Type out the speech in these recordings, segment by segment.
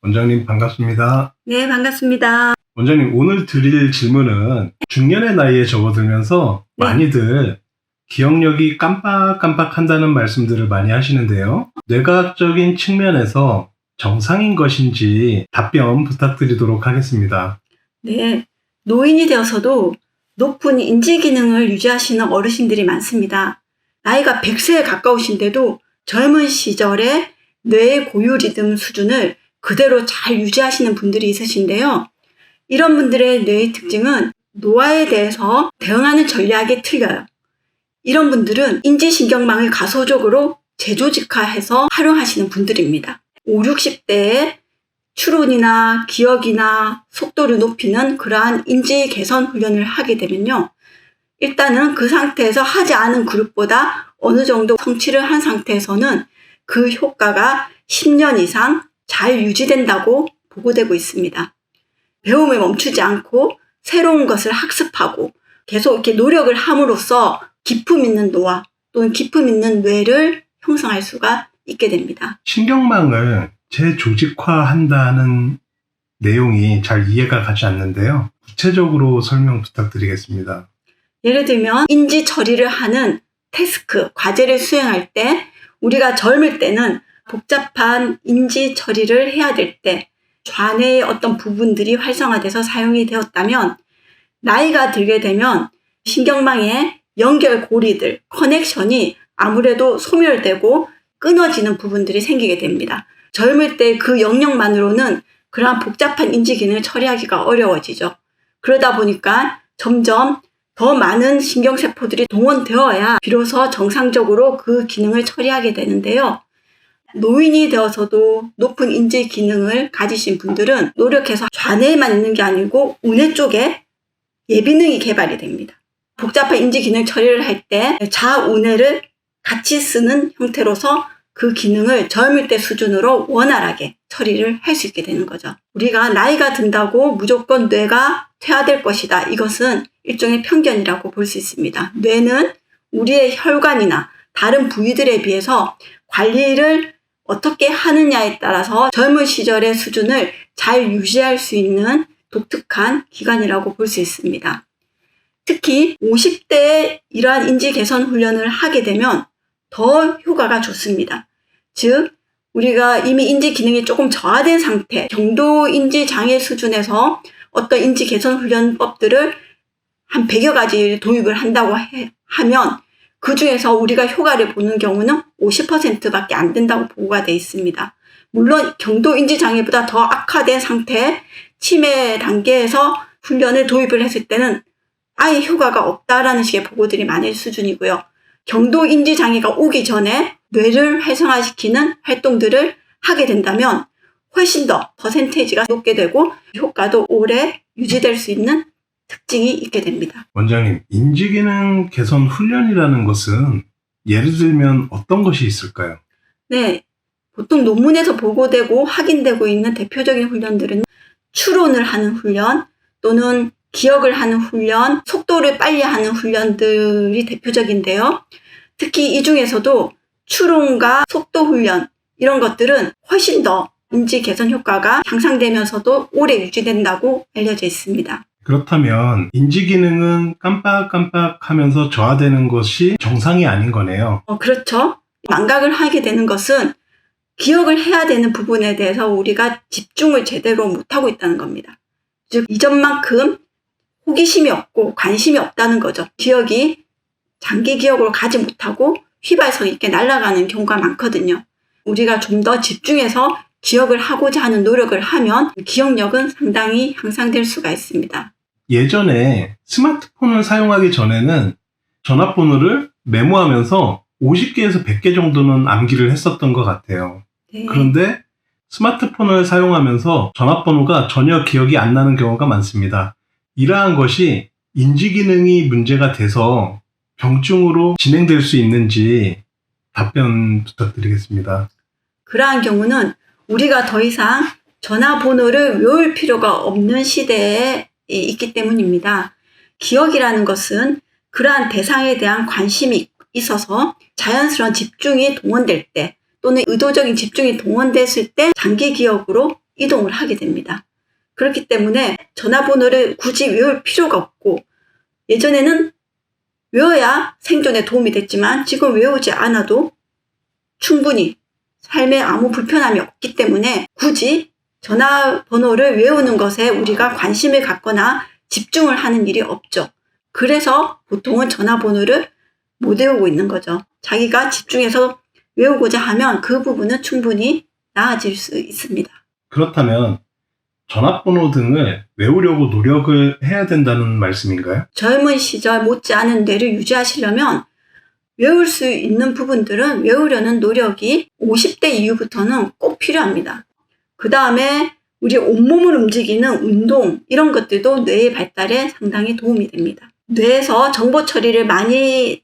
원장님 반갑습니다. 네, 반갑습니다. 원장님 오늘 드릴 질문은 중년의 나이에 접어들면서 네. 많이들 기억력이 깜빡깜빡한다는 말씀들을 많이 하시는데요. 뇌과학적인 측면에서 정상인 것인지 답변 부탁드리도록 하겠습니다. 네, 노인이 되어서도 높은 인지 기능을 유지하시는 어르신들이 많습니다. 나이가 100세에 가까우신데도 젊은 시절에 뇌의 고유 리듬 수준을 그대로 잘 유지하시는 분들이 있으신데요. 이런 분들의 뇌의 특징은 노화에 대해서 대응하는 전략이 틀려요. 이런 분들은 인지신경망을 가소적으로 재조직화해서 활용하시는 분들입니다. 5, 60대에 추론이나 기억이나 속도를 높이는 그러한 인지 개선 훈련을 하게 되면요. 일단은 그 상태에서 하지 않은 그룹보다 어느 정도 성취를 한 상태에서는 그 효과가 10년 이상 잘 유지된다고 보고되고 있습니다. 배움을 멈추지 않고 새로운 것을 학습하고 계속 이렇게 노력을 함으로써 기품 있는 노화 또는 기품 있는 뇌를 형성할 수가 있게 됩니다. 신경망을 재조직화한다는 내용이 잘 이해가 가지 않는데요. 구체적으로 설명 부탁드리겠습니다. 예를 들면 인지 처리를 하는 태스크, 과제를 수행할 때 우리가 젊을 때는 복잡한 인지 처리를 해야 될 때 좌뇌의 어떤 부분들이 활성화돼서 사용이 되었다면 나이가 들게 되면 신경망의 연결 고리들, 커넥션이 아무래도 소멸되고 끊어지는 부분들이 생기게 됩니다. 젊을 때 그 영역만으로는 그러한 복잡한 인지 기능을 처리하기가 어려워지죠. 그러다 보니까 점점 더 많은 신경세포들이 동원되어야 비로소 정상적으로 그 기능을 처리하게 되는데요. 노인이 되어서도 높은 인지 기능을 가지신 분들은 노력해서 좌뇌에만 있는 게 아니고 우뇌 쪽에 예비능이 개발이 됩니다. 복잡한 인지 기능 처리를 할 때 좌우뇌를 같이 쓰는 형태로서 그 기능을 젊을 때 수준으로 원활하게 처리를 할 수 있게 되는 거죠. 우리가 나이가 든다고 무조건 뇌가 퇴화될 것이다. 이것은 일종의 편견이라고 볼 수 있습니다. 뇌는 우리의 혈관이나 다른 부위들에 비해서 관리를 어떻게 하느냐에 따라서 젊은 시절의 수준을 잘 유지할 수 있는 독특한 기관이라고 볼 수 있습니다. 특히 50대에 이러한 인지 개선 훈련을 하게 되면 더 효과가 좋습니다. 즉 우리가 이미 인지 기능이 조금 저하된 상태, 경도 인지 장애 수준에서 어떤 인지 개선 훈련법들을 한 100여 가지 도입을 한다고 하면 그 중에서 우리가 효과를 보는 경우는 50%밖에 안 된다고 보고가 되어 있습니다. 물론 경도 인지 장애보다 더 악화된 상태, 치매 단계에서 훈련을 도입을 했을 때는 아예 효과가 없다라는 식의 보고들이 많을 수준이고요. 경도 인지 장애가 오기 전에 뇌를 활성화시키는 활동들을 하게 된다면 훨씬 더 퍼센테이지가 높게 되고 효과도 오래 유지될 수 있는 특징이 있게 됩니다. 원장님, 인지기능 개선 훈련이라는 것은 예를 들면 어떤 것이 있을까요? 네, 보통 논문에서 보고되고 확인되고 있는 대표적인 훈련들은 추론을 하는 훈련 또는 기억을 하는 훈련, 속도를 빨리 하는 훈련들이 대표적인데요. 특히 이 중에서도 추론과 속도 훈련 이런 것들은 훨씬 더 인지 개선 효과가 향상되면서도 오래 유지된다고 알려져 있습니다. 그렇다면 인지기능은 깜빡깜빡하면서 저하되는 것이 정상이 아닌 거네요. 그렇죠. 망각을 하게 되는 것은 기억을 해야 되는 부분에 대해서 우리가 집중을 제대로 못하고 있다는 겁니다. 즉 이전만큼 호기심이 없고 관심이 없다는 거죠. 기억이 장기 기억으로 가지 못하고 휘발성 있게 날아가는 경우가 많거든요. 우리가 좀 더 집중해서 기억을 하고자 하는 노력을 하면 기억력은 상당히 향상될 수가 있습니다. 예전에 스마트폰을 사용하기 전에는 전화번호를 메모하면서 50개에서 100개 정도는 암기를 했었던 것 같아요. 네. 그런데 스마트폰을 사용하면서 전화번호가 전혀 기억이 안 나는 경우가 많습니다. 이러한 것이 인지기능이 문제가 돼서 병증으로 진행될 수 있는지 답변 부탁드리겠습니다. 그러한 경우는 우리가 더 이상 전화번호를 외울 필요가 없는 시대에 있기 때문입니다. 기억이라는 것은 그러한 대상에 대한 관심이 있어서 자연스러운 집중이 동원될 때 또는 의도적인 집중이 동원됐을 때 장기 기억으로 이동을 하게 됩니다. 그렇기 때문에 전화번호를 굳이 외울 필요가 없고, 예전에는 외워야 생존에 도움이 됐지만 지금 외우지 않아도 충분히 삶에 아무 불편함이 없기 때문에 굳이 전화번호를 외우는 것에 우리가 관심을 갖거나 집중을 하는 일이 없죠. 그래서 보통은 전화번호를 못 외우고 있는 거죠. 자기가 집중해서 외우고자 하면 그 부분은 충분히 나아질 수 있습니다. 그렇다면 전화번호 등을 외우려고 노력을 해야 된다는 말씀인가요? 젊은 시절 못지않은 뇌를 유지하시려면 외울 수 있는 부분들은 외우려는 노력이 50대 이후부터는 꼭 필요합니다. 그 다음에 우리 온몸을 움직이는 운동, 이런 것들도 뇌의 발달에 상당히 도움이 됩니다. 뇌에서 정보 처리를 많이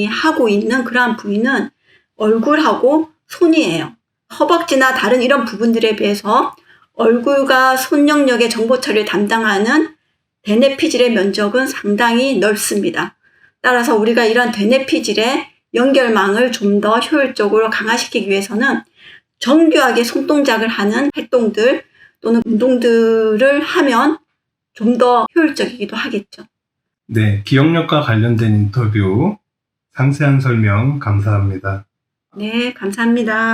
하고 있는 그러한 부위는 얼굴하고 손이에요. 허벅지나 다른 이런 부분들에 비해서 얼굴과 손 영역의 정보 처리를 담당하는 대뇌피질의 면적은 상당히 넓습니다. 따라서 우리가 이런 대뇌피질의 연결망을 좀 더 효율적으로 강화시키기 위해서는 정교하게 손동작을 하는 활동들 또는 운동들을 하면 좀 더 효율적이기도 하겠죠. 네, 기억력과 관련된 인터뷰 상세한 설명 감사합니다. 네, 감사합니다.